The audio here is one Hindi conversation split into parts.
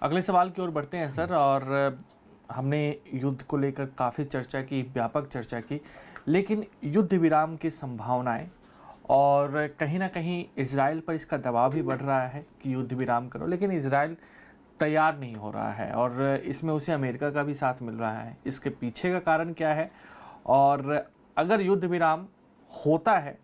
अगले सवाल की ओर बढ़ते हैं सर। और हमने युद्ध को लेकर काफ़ी चर्चा की, व्यापक चर्चा की, लेकिन युद्ध विराम की संभावनाएं और कहीं ना कहीं इजराइल पर इसका दबाव भी बढ़ रहा है कि युद्ध विराम करो, लेकिन इजराइल तैयार नहीं हो रहा है और इसमें उसे अमेरिका का भी साथ मिल रहा है। इसके पीछे का कारण क्या है और अगर युद्ध विराम होता है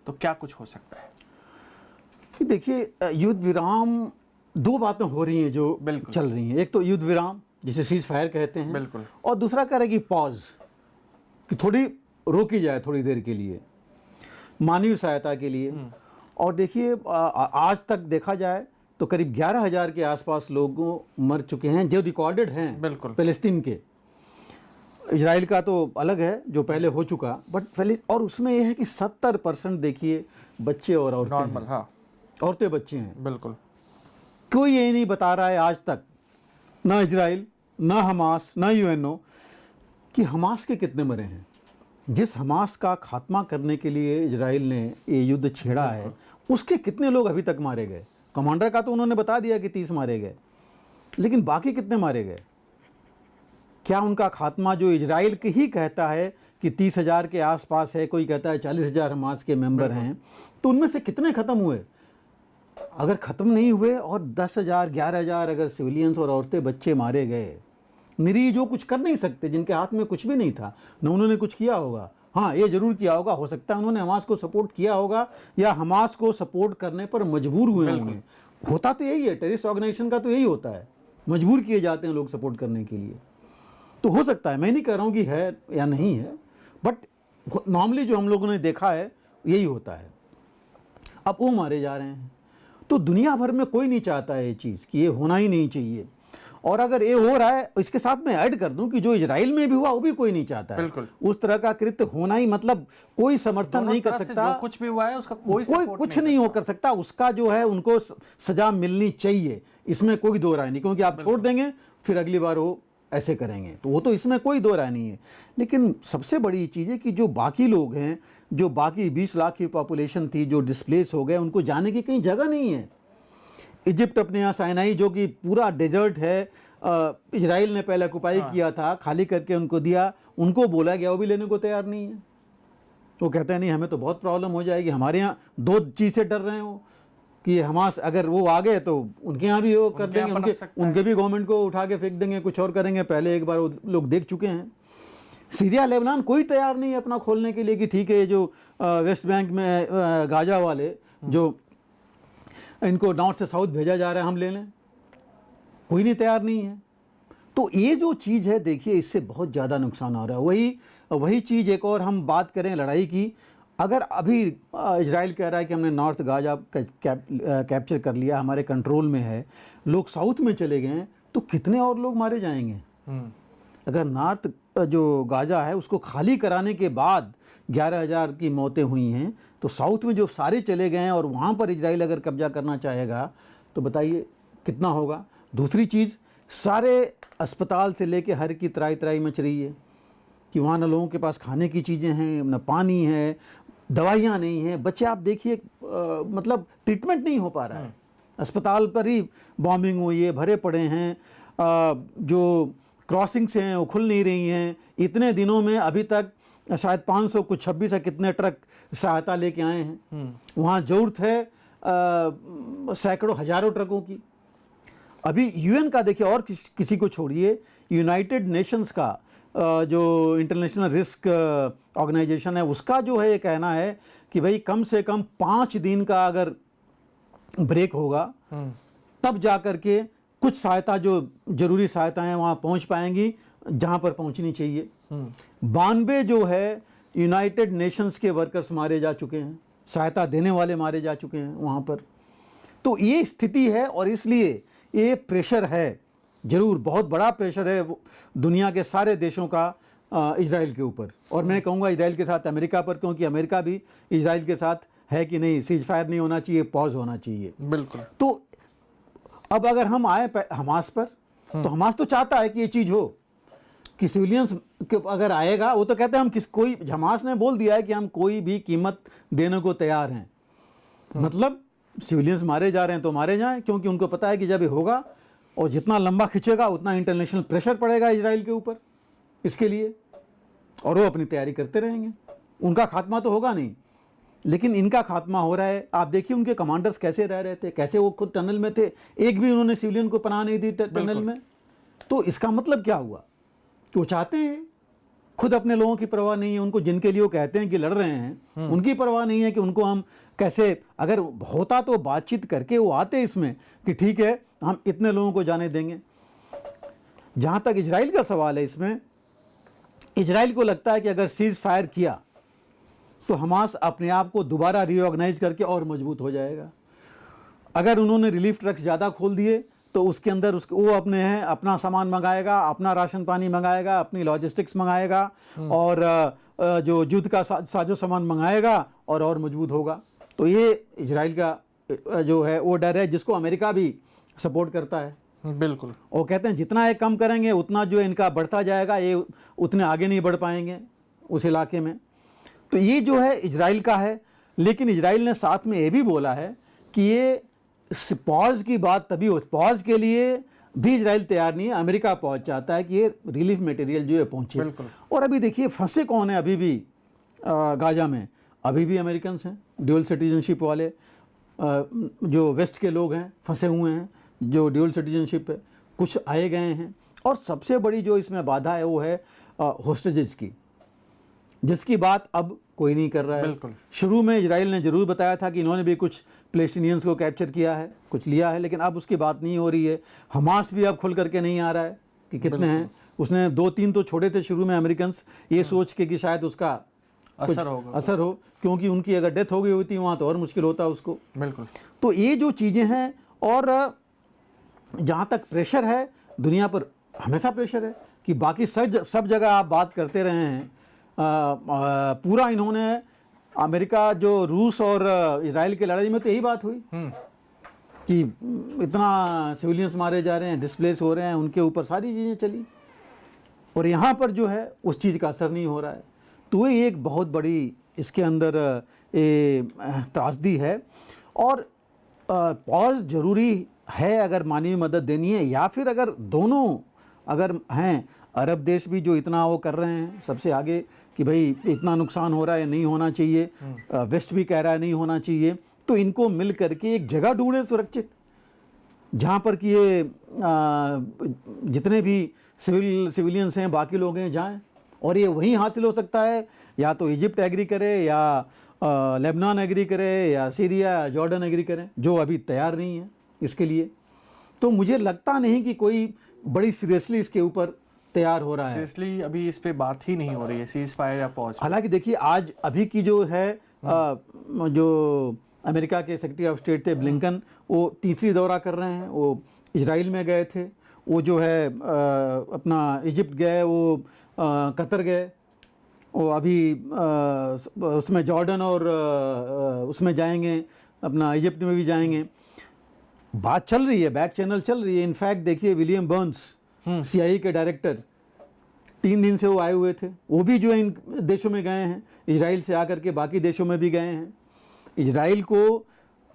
तो क्या कुछ हो सकता है? कि देखिए, युद्ध विराम दो बातें हो रही हैं जो चल रही हैं। एक तो युद्ध विराम जिसे सीज फायर कहते हैं, बिल्कुल, और दूसरा कह रहे कि पॉज, कि थोड़ी रोकी जाए थोड़ी देर के लिए मानवीय सहायता के लिए। और देखिए, आज तक देखा जाए तो करीब 11,000 के आसपास लोगों मर चुके हैं जो रिकॉर्डेड हैं, बिल्कुल, फिलिस्तीन के। इजराइल का तो अलग है जो पहले हो चुका, बट और उसमें यह है कि 70% देखिए बच्चे और औरतें नॉर्मल, हैं। हाँ, औरतें बच्चे हैं। बिल्कुल। कोई ये नहीं बता रहा है आज तक, ना इजराइल, ना हमास, ना यूएनओ, कि हमास के कितने मरे हैं। जिस हमास का खात्मा करने के लिए इजराइल ने ये युद्ध छेड़ा है, उसके कितने लोग अभी तक मारे गए। कमांडर का तो उन्होंने बता दिया कि 30 मारे गए, लेकिन बाकी कितने मारे गए? क्या उनका खात्मा, जो इजराइल के ही कहता है कि 30,000 के आसपास है, कोई कहता है 40,000 हमास के मेंबर हैं, तो उनमें से कितने ख़त्म हुए? अगर ख़त्म नहीं हुए और 10,000, 11,000 अगर सिविलियंस और औरतें बच्चे मारे गए, निरीह जो कुछ कर नहीं सकते, जिनके हाथ में कुछ भी नहीं था, न उन्होंने कुछ किया होगा। हाँ, ये जरूर किया होगा, हो सकता है उन्होंने हमास को सपोर्ट किया होगा या हमास को सपोर्ट करने पर मजबूर हुए होंगे। होता तो यही है, टेररिस्ट ऑर्गेनाइजेशन का तो यही होता है, मजबूर किए जाते हैं लोग सपोर्ट करने के लिए। तो हो सकता है, मैं नहीं कह रहा हूँ कि है या नहीं है, बट नॉर्मली जो हम लोगों ने देखा है यही होता है। अब वो मारे जा रहे हैं, तो दुनिया भर में कोई नहीं चाहता है ये चीज़ कि ये होना ही नहीं चाहिए। और अगर ये हो रहा है, इसके साथ मैं ऐड कर दूं कि जो इजराइल में भी हुआ वो भी कोई नहीं चाहता है उस तरह का कृत्य होना ही, मतलब कोई समर्थन नहीं कर सकता। जो कुछ भी हुआ है उसका कोई कुछ नहीं हो कर सकता। उसका जो है उनको सजा मिलनी चाहिए, इसमें कोई दो राय नहीं, क्योंकि आप छोड़ देंगे फिर अगली बार वो ऐसे करेंगे, तो वो तो इसमें कोई दो राय नहीं है। लेकिन सबसे बड़ी चीज़ है कि जो बाकी लोग हैं, जो बाकी 20 लाख की पॉपुलेशन थी जो डिस्प्लेस हो गए, उनको जाने की कहीं जगह नहीं है। इजिप्ट अपने यहाँ साइनाई जो कि पूरा डेजर्ट है, इजराइल ने पहले ऑक्युपाई किया था, खाली करके उनको दिया, उनको बोला गया, वो भी लेने को तैयार नहीं है। वो कहते हैं नहीं, हमें तो बहुत प्रॉब्लम हो जाएगी। हमारे यहाँ दो चीज़ से डर रहे हैं वो, कि हमास अगर वो आ गए तो उनके यहाँ भी वो कर देंगे, उनके भी गवर्नमेंट को उठा के फेंक देंगे, कुछ और करेंगे। पहले एक बार वो लोग देख चुके हैं। सीरिया लेबनान कोई तैयार नहीं है अपना खोलने के लिए कि ठीक है, जो वेस्ट बैंक में गाजा वाले जो इनको नॉर्थ से साउथ भेजा जा रहा है हम ले लें, कोई नहीं तैयार नहीं है। तो ये जो चीज़ है, देखिए इससे बहुत ज़्यादा नुकसान हो रहा है। वही चीज़ एक और हम बात करें लड़ाई की, अगर अभी इजराइल कह रहा है कि हमने नॉर्थ गाजा कैप्चर कर लिया, हमारे कंट्रोल में है, लोग साउथ में चले गए हैं, तो कितने और लोग मारे जाएंगे? अगर नॉर्थ जो गाजा है उसको खाली कराने के बाद 11,000 की मौतें हुई हैं, तो साउथ में जो सारे चले गए हैं और वहाँ पर इजराइल अगर कब्जा करना चाहेगा तो बताइए कितना होगा। दूसरी चीज़, सारे अस्पताल से लेके हर की त्राई त्राई मच रही है कि वहाँ न लोगों के पास खाने की चीज़ें हैं, न पानी है, दवाइयाँ नहीं हैं। बच्चे आप देखिए, मतलब ट्रीटमेंट नहीं हो पा रहा है, अस्पताल पर ही बॉम्बिंग हुई है, भरे पड़े हैं। जो क्रॉसिंग्स हैं वो खुल नहीं रही हैं। इतने दिनों में अभी तक शायद 500 कुछ 26 है कितने ट्रक सहायता लेके आए हैं। वहाँ ज़रूरत है सैकड़ों हज़ारों ट्रकों की। अभी यूएन का देखिए, और किसी को छोड़िए, यूनाइटेड नेशंस का जो इंटरनेशनल रिस्क ऑर्गेनाइजेशन है, उसका जो है ये कहना है कि भाई कम से कम 5 दिन का अगर ब्रेक होगा तब जा कर के कुछ सहायता, जो जरूरी सहायताएं वहाँ पहुँच पाएंगी जहाँ पर पहुँचनी चाहिए। 92 जो है यूनाइटेड नेशंस के वर्कर्स मारे जा चुके हैं, सहायता देने वाले मारे जा चुके हैं वहाँ पर। तो ये स्थिति है और इसलिए ये प्रेशर है, जरूर बहुत बड़ा प्रेशर है दुनिया के सारे देशों का इजराइल के ऊपर। और मैं कहूँगा इजराइल के साथ अमेरिका पर, क्योंकि अमेरिका भी इजराइल के साथ है कि नहीं, सीज फायर नहीं होना चाहिए, पॉज होना चाहिए। बिल्कुल। तो अब अगर हम आए हमास पर, तो हमास तो चाहता है कि ये चीज़ हो कि सिविलियंस अगर आएगा, वो तो कहते हैं हम कोई, हमास ने बोल दिया है कि हम कोई भी कीमत देने को तैयार हैं। मतलब सिविलियंस मारे जा रहे हैं तो मारे जाएं, क्योंकि उनको पता है कि जब ये होगा और जितना लंबा खींचेगा उतना इंटरनेशनल प्रेशर पड़ेगा इजराइल के ऊपर इसके लिए, और वो अपनी तैयारी करते रहेंगे। उनका खात्मा तो होगा नहीं, लेकिन इनका खात्मा हो रहा है। आप देखिए उनके कमांडर्स कैसे रह रहे थे, कैसे वो खुद टनल में थे, एक भी उन्होंने सिविलियन को पनाह नहीं दी टनल में। तो इसका मतलब क्या हुआ कि वो चाहते हैं, खुद अपने लोगों की परवाह नहीं है उनको, जिनके लिए वो कहते हैं कि लड़ रहे हैं उनकी परवाह नहीं है कि उनको हम कैसे, अगर होता तो बातचीत करके वो आते इसमें कि ठीक है हम इतने लोगों को जाने देंगे। जहां तक इजराइल का सवाल है, इसमें इजराइल को लगता है कि अगर सीज फायर किया तो हमास अपने आप को दोबारा रीऑर्गेनाइज करके और मजबूत हो जाएगा। अगर उन्होंने रिलीफ ट्रक्स ज़्यादा खोल दिए तो उसके अंदर वो अपने हैं अपना सामान मंगाएगा, अपना राशन पानी मंगाएगा, अपनी लॉजिस्टिक्स मंगाएगा और जो युद्ध का साजो सामान मंगाएगा और मजबूत होगा। तो ये इजराइल का जो है वो डर है, जिसको अमेरिका भी सपोर्ट करता है। बिल्कुल। वो कहते हैं जितना ये कम करेंगे उतना जो इनका बढ़ता जाएगा, ये उतने आगे नहीं बढ़ पाएंगे उस इलाके में। तो ये जो है इजराइल का है, लेकिन इजराइल ने साथ में ये भी बोला है कि ये पॉज की बात तभी हो, पॉज के लिए भी इजराइल तैयार नहीं है। अमेरिका पॉज चाहता है कि ये रिलीफ मटेरियल जो है पहुंचे। और अभी देखिए फंसे कौन है अभी भी गाजा में, अभी भी अमेरिकन हैं, ड्यूअल सिटीजनशिप वाले जो वेस्ट के लोग हैं फंसे हुए हैं, जो ड्यूअल सिटीजनशिप है, कुछ आए गए हैं। और सबसे बड़ी जो इसमें बाधा है वो है होस्टेजेस की, जिसकी बात अब कोई नहीं कर रहा है। शुरू में इजराइल ने जरूर बताया था कि इन्होंने भी कुछ पैलेस्टीनियंस को कैप्चर किया है, कुछ लिया है, लेकिन अब उसकी बात नहीं हो रही है। हमास भी अब खुल करके नहीं आ रहा है कि कितने हैं। उसने 2-3 तो छोड़े थे शुरू में अमेरिकन, ये सोच के कि शायद उसका असर हो, क्योंकि उनकी अगर डेथ हो गई होती वहाँ तो और मुश्किल होता उसको। बिल्कुल। तो ये जो चीज़ें हैं, और जहाँ तक प्रेशर है दुनिया पर, हमेशा प्रेशर है कि बाकी सब जगह आप बात करते रहे हैं। पूरा इन्होंने अमेरिका जो रूस और इजराइल की लड़ाई में तो यही बात हुई कि इतना सिविलियंस मारे जा रहे हैं, डिस्प्लेस हो रहे हैं, उनके ऊपर सारी चीज़ें चली, और यहाँ पर जो है उस चीज़ का असर नहीं हो रहा है। तो ये एक बहुत बड़ी इसके अंदर त्रासदी है। और पॉज ज़रूरी है अगर मानवीय मदद देनी है, या फिर अगर दोनों अगर हैं, अरब देश भी जो इतना वो कर रहे हैं सबसे आगे कि भाई इतना नुकसान हो रहा है, नहीं होना चाहिए, वेस्ट भी कह रहा है नहीं होना चाहिए, तो इनको मिल करके एक जगह ढूंढे सुरक्षित, जहाँ पर कि ये जितने भी सिविलियंस हैं, बाकी लोग हैं, जाएं, और ये वहीं हासिल हो सकता है। या तो इजिप्ट एग्री करे, या लेबनान एग्री करे, या सीरिया या जॉर्डन एग्री करें, जो अभी तैयार नहीं है इसके लिए। तो मुझे लगता नहीं कि कोई बड़ी सीरियसली इसके ऊपर तैयार हो रहा है। सीरियसली अभी इस पे बात ही नहीं हो रही है, सीज फायर या पॉज। हालांकि देखिए आज अभी की जो है जो अमेरिका के सेक्रेटरी ऑफ स्टेट थे ब्लिंकन, वो तीसरी दौरा कर रहे हैं। वो इजराइल में गए थे, वो जो है अपना इजिप्ट गए, वो कतर गए, वो अभी उसमें जॉर्डन और उसमें जाएंगे, अपना इजिप्ट में भी जाएंगे। बात चल रही है, बैक चैनल चल रही है। इनफैक्ट देखिए विलियम बर्न्स CIA के डायरेक्टर 3 दिन से वो आए हुए थे, वो भी जो है इन देशों में गए हैं, इजराइल से आकर के बाकी देशों में भी गए हैं, इजराइल को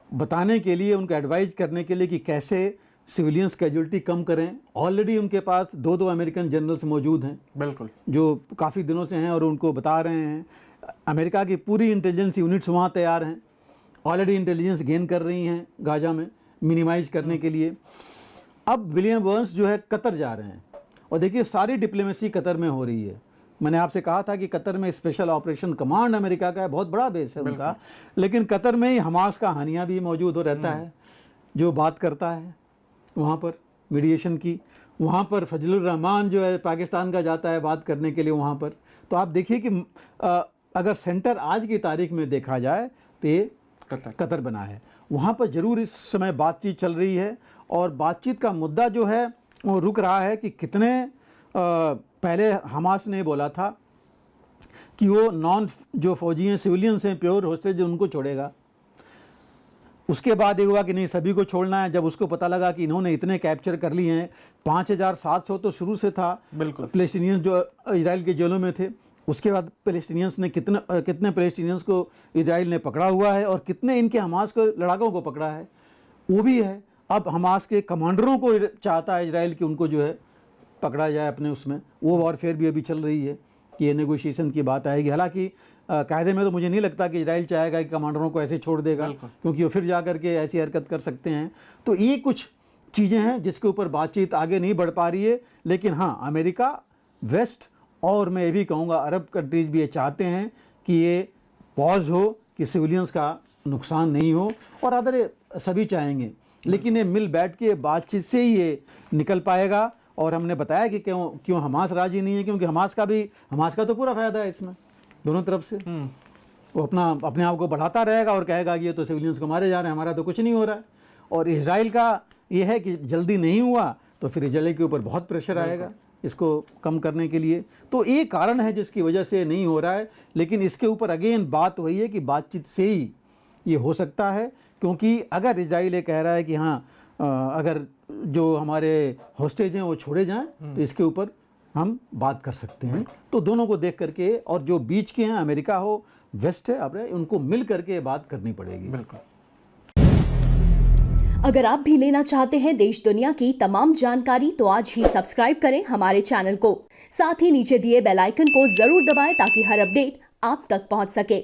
बताने के लिए, उनको एडवाइज करने के लिए कि कैसे सिविलियंस कैजुअलिटी कम करें। ऑलरेडी उनके पास 2 अमेरिकन जनरल्स मौजूद हैं, बिल्कुल, जो काफ़ी दिनों से हैं और उनको बता रहे हैं। अमेरिका की पूरी इंटेलिजेंस यूनिट्स वहाँ तैयार हैं, ऑलरेडी इंटेलिजेंस गेन कर रही हैं गाजा में मिनिमाइज करने के लिए। अब विलियम बर्न्स जो है कतर जा रहे हैं, और देखिए सारी डिप्लोमेसी कतर में हो रही है। मैंने आपसे कहा था कि कतर में स्पेशल ऑपरेशन कमांड अमेरिका का है, बहुत बड़ा बेस है उनका, लेकिन कतर में ही हमास का हानिया भी मौजूद हो रहता है, जो बात करता है वहाँ पर मीडिएशन की। वहाँ पर फजलुर रहमान जो है पाकिस्तान का जाता है बात करने के लिए वहाँ पर। तो आप देखिए कि अगर सेंटर आज की तारीख में देखा जाए तो ये कतर बना है। वहाँ पर ज़रूर इस समय बातचीत चल रही है, और बातचीत का मुद्दा जो है वो रुक रहा है कि कितने पहले हमास ने बोला था कि वो नॉन जो फौजी हैं, सिविलियंस हैं, प्योर होस्टेज उनको छोड़ेगा। उसके बाद ये हुआ कि नहीं सभी को छोड़ना है। जब उसको पता लगा कि इन्होंने इतने कैप्चर कर लिए हैं, 5700 तो शुरू से था पैलेस्टीनियंस जो इजराइल के जेलों में थे। उसके बाद पैलेस्टीनियंस ने कितने पैलेस्टीनियंस को इजराइल ने पकड़ा हुआ है, और कितने इनके हमास को लड़ाकों को पकड़ा है वो भी है। अब हमास के कमांडरों को चाहता है इजराइल कि उनको जो है पकड़ा जाए अपने उसमें, वो वॉरफेयर भी अभी चल रही है कि ये नेगोशिएशन की बात आएगी। हालांकि कायदे में तो मुझे नहीं लगता कि इजराइल चाहेगा कि कमांडरों को ऐसे छोड़ देगा, क्योंकि वो फिर जा कर के ऐसी हरकत कर सकते हैं। तो ये कुछ चीज़ें हैं जिसके ऊपर बातचीत आगे नहीं बढ़ पा रही है। लेकिन हाँ, अमेरिका, वेस्ट और मैं ये भी कहूँगा अरब कंट्रीज भी ये चाहते हैं कि ये पॉज हो, कि सिविलियंस का नुकसान नहीं हो, और अदर सभी चाहेंगे। लेकिन ये मिल बैठ के बातचीत से ही ये निकल पाएगा। और हमने बताया कि क्यों हमास राजी नहीं है, क्योंकि हमास का तो पूरा फायदा है इसमें, दोनों तरफ से। वो अपने आप को बढ़ाता रहेगा और कहेगा कि ये तो सिविलियंस को मारे जा रहे हैं, हमारा तो कुछ नहीं हो रहा है। और इजराइल का ये है कि जल्दी नहीं हुआ तो फिर इजराइल के ऊपर बहुत प्रेशर आएगा इसको कम करने के लिए। तो ये कारण है जिसकी वजह से नहीं हो रहा है। लेकिन इसके ऊपर अगेन बात वही है कि बातचीत से ही ये हो सकता है, क्योंकि अगर इजराइल ये कह रहा है कि हाँ अगर जो हमारे हॉस्टेज हैं वो छोड़े जाएं तो इसके ऊपर हम बात कर सकते हैं। तो दोनों को देख करके, और जो बीच के हैं अमेरिका हो, वेस्ट है, अपने उनको मिल करके बात करनी पड़ेगी। बिल्कुल। अगर आप भी लेना चाहते हैं देश दुनिया की तमाम जानकारी तो आज ही सब्सक्राइब करें हमारे चैनल को। साथ ही नीचे दिए बेल आइकन को जरूर दबाएं ताकि हर अपडेट आप तक पहुंच सके।